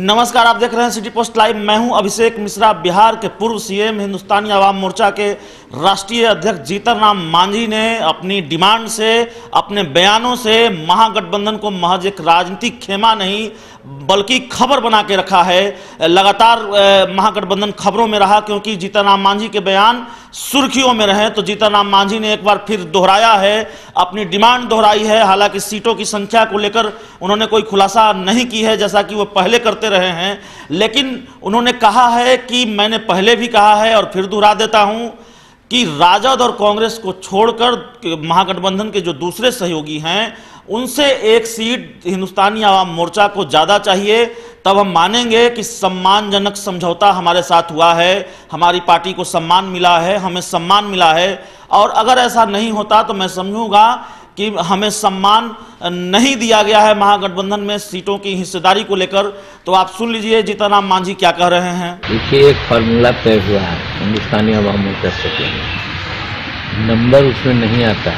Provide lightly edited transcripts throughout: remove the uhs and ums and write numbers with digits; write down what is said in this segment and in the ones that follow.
नमस्कार, आप देख रहे हैं सिटी पोस्ट लाइव। मैं हूं अभिषेक मिश्रा। बिहार के पूर्व सीएम हिंदुस्तानी आवाम मोर्चा के राष्ट्रीय अध्यक्ष जीतन राम मांझी ने अपनी डिमांड से, अपने बयानों से महागठबंधन को महज एक राजनीतिक खेमा नहीं बल्कि खबर बना के रखा है। लगातार महागठबंधन खबरों में रहा क्योंकि जीतन राम मांझी के बयान सुर्खियों में रहे। तो जीतन राम मांझी ने एक बार फिर दोहराया है, अपनी डिमांड दोहराई है। हालांकि सीटों की संख्या को लेकर उन्होंने कोई खुलासा नहीं की है जैसा कि वो पहले करते रहे हैं, लेकिन उन्होंने कहा है कि मैंने पहले भी कहा है और फिर दोहरा देता हूं कि राजद और कांग्रेस को छोड़कर महागठबंधन के जो दूसरे सहयोगी हैं उनसे एक सीट हिंदुस्तानी आवाम मोर्चा को ज़्यादा चाहिए, तब हम मानेंगे कि सम्मानजनक समझौता हमारे साथ हुआ है, हमारी पार्टी को सम्मान मिला है, हमें सम्मान मिला है। और अगर ऐसा नहीं होता तो मैं समझूंगा कि हमें सम्मान नहीं दिया गया है महागठबंधन में सीटों की हिस्सेदारी को लेकर। तो आप सुन लीजिए जीतन राम मांझी क्या कह रहे हैं। देखिए, एक फार्मूला तय हुआ है हिंदुस्तानी आवाम मोर्चा से, नंबर उसमें नहीं आता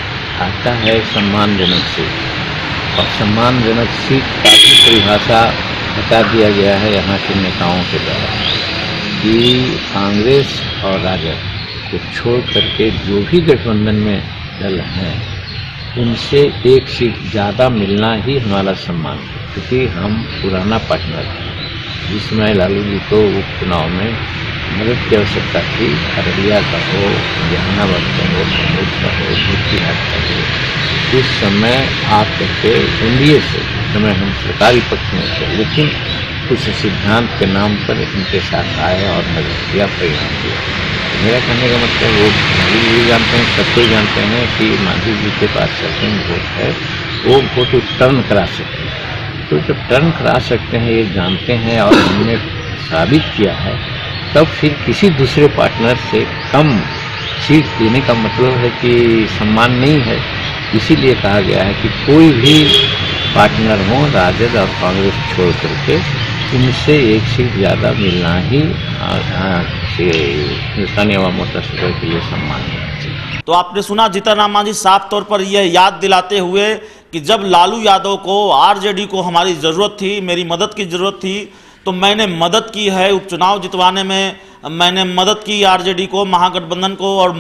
है सम्मानजनक सीट। और सम्मानजनक सीट का भी परिभाषा बता दिया गया है यहाँ के नेताओं के द्वारा कि कांग्रेस और राजद को छोड़ करके जो भी गठबंधन में दल हैं उनसे एक सीट ज़्यादा मिलना ही हमारा सम्मान है, क्योंकि हम पुराना पार्टनर हैं। जिस समय लालू जी को उपचुनाव में मदद की आवश्यकता थी, अररिया का हो, जहानाबाद का हो, कन्नौज का हो, मोतीहारी का हो, उस समय आप कहते एनडीए से, उस समय हम सरकारी पक्ष में थे, लेकिन कुछ सिद्धांत के नाम पर इनके साथ आए और मदद किया, परिणाम दिया। मेरा कहने का मतलब वो मांझी जी जानते हैं, सब कोई जानते हैं कि मांझी जी के पास सर्टेन वोट है, वो वोट टर्न करा सकते हैं। तो जब टर्न करा सकते हैं ये जानते हैं और हमने साबित किया है, तब फिर किसी दूसरे पार्टनर से कम सीट देने का मतलब है कि सम्मान नहीं है। इसीलिए कहा गया है कि कोई भी पार्टनर हो राजद और कांग्रेस छोड़ करके उनसे एक सीट ज़्यादा मिलना ही हिंदुस्तानी आवाम मोर्चा के लिए सम्मान है। तो आपने सुना जीतन राम मांझी साफ तौर पर यह याद दिलाते हुए कि जब लालू यादव को, आरजेडी को हमारी ज़रूरत थी, मेरी मदद की ज़रूरत थी, तो मैंने मदद की है। उपचुनाव जितवाने में मैंने मदद की आरजेडी को, महागठबंधन को, और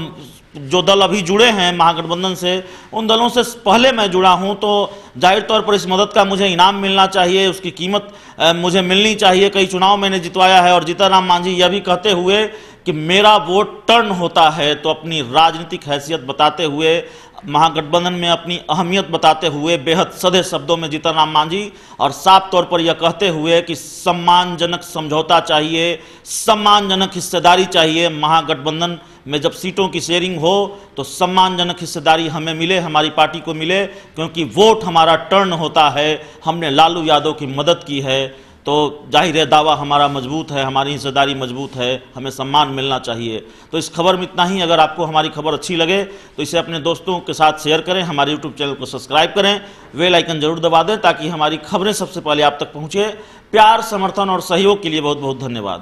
जो दल अभी जुड़े हैं महागठबंधन से उन दलों से पहले मैं जुड़ा हूं, तो जाहिर तौर पर इस मदद का मुझे इनाम मिलना चाहिए, उसकी कीमत मुझे मिलनी चाहिए। कई चुनाव मैंने जितवाया है। और जीतन राम मांझी यह भी कहते हुए कि मेरा वोट टर्न होता है, तो अपनी राजनीतिक हैसियत बताते हुए, महागठबंधन में अपनी अहमियत बताते हुए बेहद सधे शब्दों में जीतन राम मांझी और साफ तौर पर यह कहते हुए कि सम्मानजनक समझौता चाहिए, सम्मानजनक हिस्सेदारी चाहिए। महागठबंधन में जब सीटों की शेयरिंग हो तो सम्मानजनक हिस्सेदारी हमें मिले, हमारी पार्टी को मिले, क्योंकि वोट हमारा टर्न होता है। हमने लालू यादव की मदद की है, तो जाहिर है दावा हमारा मजबूत है, हमारी हिस्सेदारी मजबूत है, हमें सम्मान मिलना चाहिए। तो इस खबर में इतना ही। अगर आपको हमारी खबर अच्छी लगे तो इसे अपने दोस्तों के साथ शेयर करें, हमारे यूट्यूब चैनल को सब्सक्राइब करें, बेल आइकन जरूर दबा दें ताकि हमारी खबरें सबसे पहले आप तक पहुँचे। प्यार, समर्थन और सहयोग के लिए बहुत बहुत धन्यवाद।